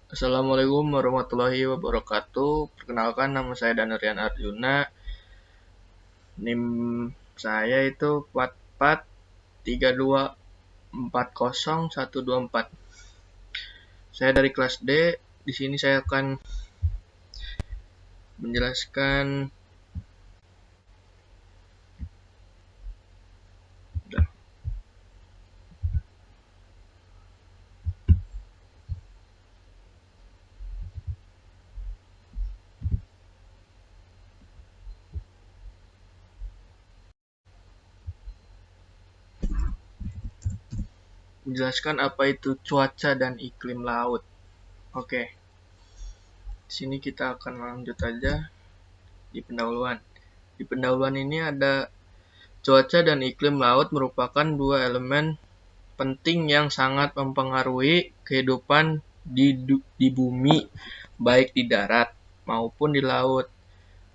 Assalamualaikum warahmatullahi wabarakatuh. Perkenalkan, nama saya Danerian Arjuna. NIM saya itu 443240 124. Saya dari kelas D. Di sini saya akan menjelaskan apa itu cuaca dan iklim laut. Oke. Di sini kita akan lanjut aja di pendahuluan. Di pendahuluan ini ada cuaca dan iklim laut merupakan dua elemen penting yang sangat mempengaruhi kehidupan di bumi, baik di darat maupun di laut.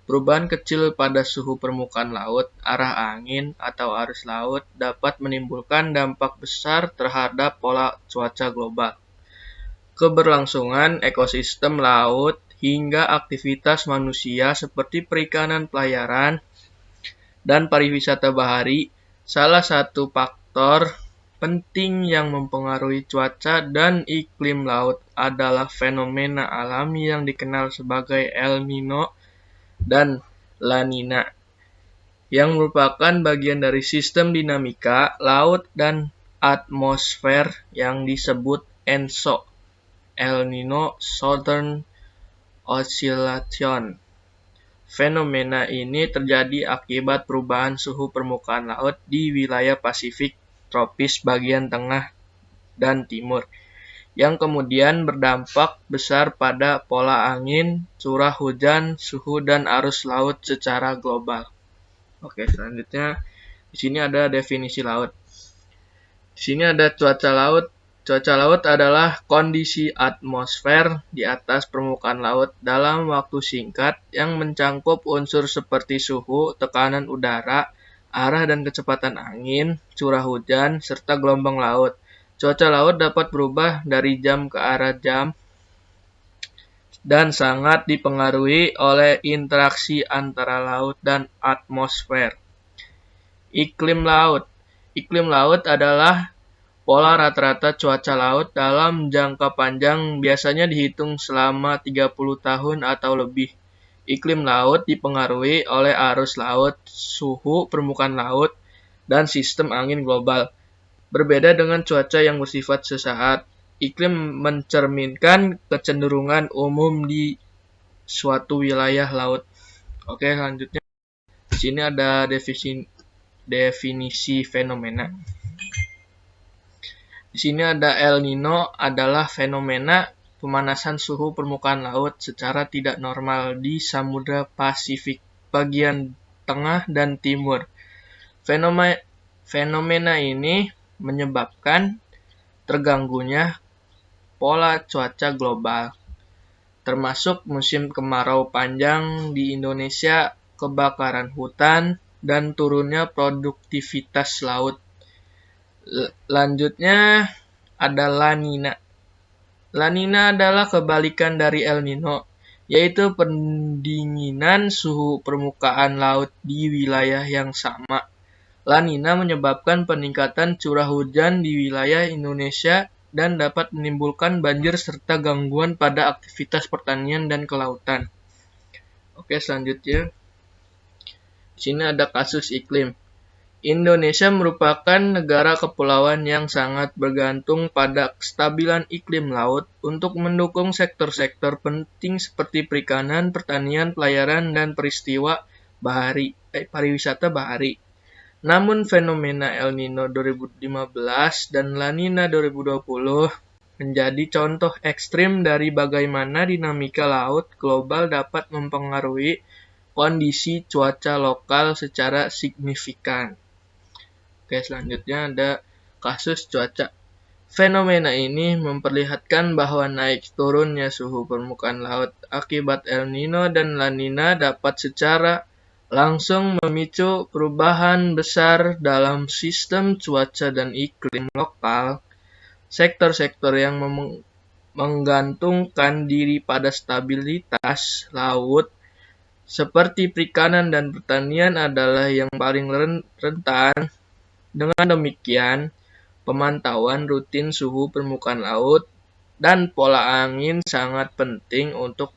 Perubahan kecil pada suhu permukaan laut, arah angin, atau arus laut dapat menimbulkan dampak besar terhadap pola cuaca global. Keberlangsungan ekosistem laut hingga aktivitas manusia seperti perikanan, pelayaran, dan pariwisata bahari, salah satu faktor penting yang mempengaruhi cuaca dan iklim laut adalah fenomena alami yang dikenal sebagai El Nino dan La Nina, yang merupakan bagian dari sistem dinamika laut dan atmosfer yang disebut ENSO, El Nino Southern Oscillation. Fenomena ini terjadi akibat perubahan suhu permukaan laut di wilayah Pasifik tropis bagian tengah dan timur, yang kemudian berdampak besar pada pola angin, curah hujan, suhu, dan arus laut secara global. Oke, selanjutnya di sini ada definisi laut. Di sini ada cuaca laut. Cuaca laut adalah kondisi atmosfer di atas permukaan laut dalam waktu singkat yang mencakup unsur seperti suhu, tekanan udara, arah dan kecepatan angin, curah hujan, serta gelombang laut. Cuaca laut dapat berubah dari jam ke arah jam dan sangat dipengaruhi oleh interaksi antara laut dan atmosfer. Iklim laut. Iklim laut adalah pola rata-rata cuaca laut dalam jangka panjang, biasanya dihitung selama 30 tahun atau lebih. Iklim laut dipengaruhi oleh arus laut, suhu permukaan laut, dan sistem angin global. Berbeda dengan cuaca yang bersifat sesaat, iklim mencerminkan kecenderungan umum di suatu wilayah laut. Oke, selanjutnya di sini ada definisi fenomena. Di sini ada El Nino adalah fenomena pemanasan suhu permukaan laut secara tidak normal di Samudra Pasifik bagian tengah dan timur. Fenomena ini menyebabkan terganggunya pola cuaca global, termasuk musim kemarau panjang di Indonesia, kebakaran hutan, dan turunnya produktivitas laut. Lanjutnya ada La Nina. La Nina adalah kebalikan dari El Nino, yaitu pendinginan suhu permukaan laut di wilayah yang sama. La Nina menyebabkan peningkatan curah hujan di wilayah Indonesia dan dapat menimbulkan banjir serta gangguan pada aktivitas pertanian dan kelautan. Oke, selanjutnya. Di sini ada kasus iklim. Indonesia merupakan negara kepulauan yang sangat bergantung pada kestabilan iklim laut untuk mendukung sektor-sektor penting seperti perikanan, pertanian, pelayaran, dan pariwisata bahari. Namun fenomena El Nino 2015 dan La Nina 2020 menjadi contoh ekstrim dari bagaimana dinamika laut global dapat mempengaruhi kondisi cuaca lokal secara signifikan. Oke, selanjutnya ada kasus cuaca. Fenomena ini memperlihatkan bahwa naik turunnya suhu permukaan laut akibat El Nino dan La Nina dapat secara langsung memicu perubahan besar dalam sistem cuaca dan iklim lokal. Sektor-sektor yang menggantungkan diri pada stabilitas laut seperti perikanan dan pertanian adalah yang paling rentan. Dengan demikian, pemantauan rutin suhu permukaan laut dan pola angin sangat penting untuk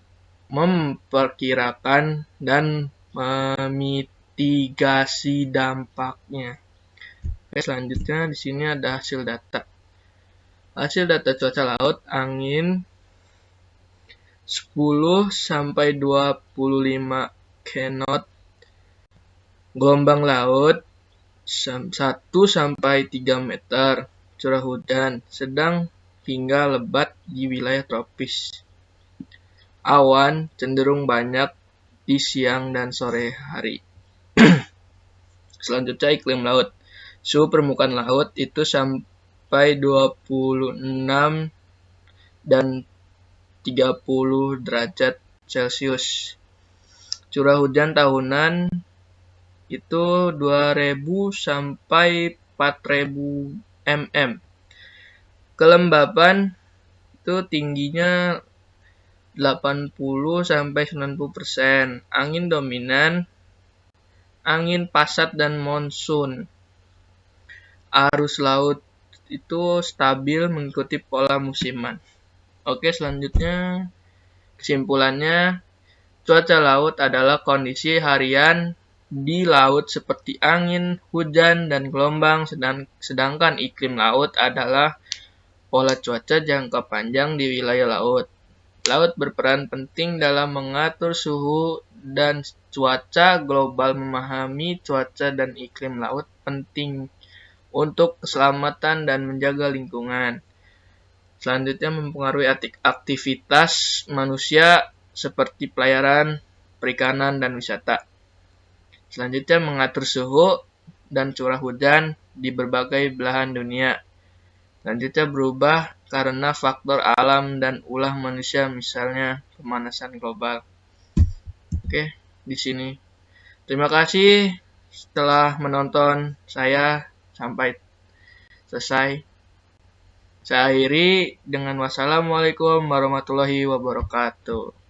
memperkirakan dan memitigasi dampaknya. Oke, selanjutnya di sini ada hasil data. Hasil data cuaca laut, angin 10 sampai 25 knot, gelombang laut 1 sampai 3 meter, curah hujan sedang hingga lebat di wilayah tropis. Awan cenderung banyak di siang dan sore hari. Selanjutnya iklim laut. Suhu permukaan laut itu sampai 26 dan 30 derajat Celcius. Curah hujan tahunan itu 2000 sampai 4000 mm. Kelembapan itu tingginya 80 sampai 90%. Angin dominan, angin pasat dan monsun. Arus laut itu stabil mengikuti pola musiman. Oke, selanjutnya kesimpulannya, cuaca laut adalah kondisi harian di laut seperti angin, hujan, dan gelombang, sedangkan iklim laut adalah pola cuaca jangka panjang di wilayah laut. Laut berperan penting dalam mengatur suhu dan cuaca global. Memahami cuaca dan iklim laut penting untuk keselamatan dan menjaga lingkungan. Selanjutnya mempengaruhi aktivitas manusia seperti pelayaran, perikanan, dan wisata. Selanjutnya mengatur suhu dan curah hujan di berbagai belahan dunia. Selanjutnya berubah karena faktor alam dan ulah manusia, misalnya pemanasan global. Oke, di sini. Terima kasih setelah menonton saya sampai selesai. Saya akhiri dengan wassalamualaikum warahmatullahi wabarakatuh.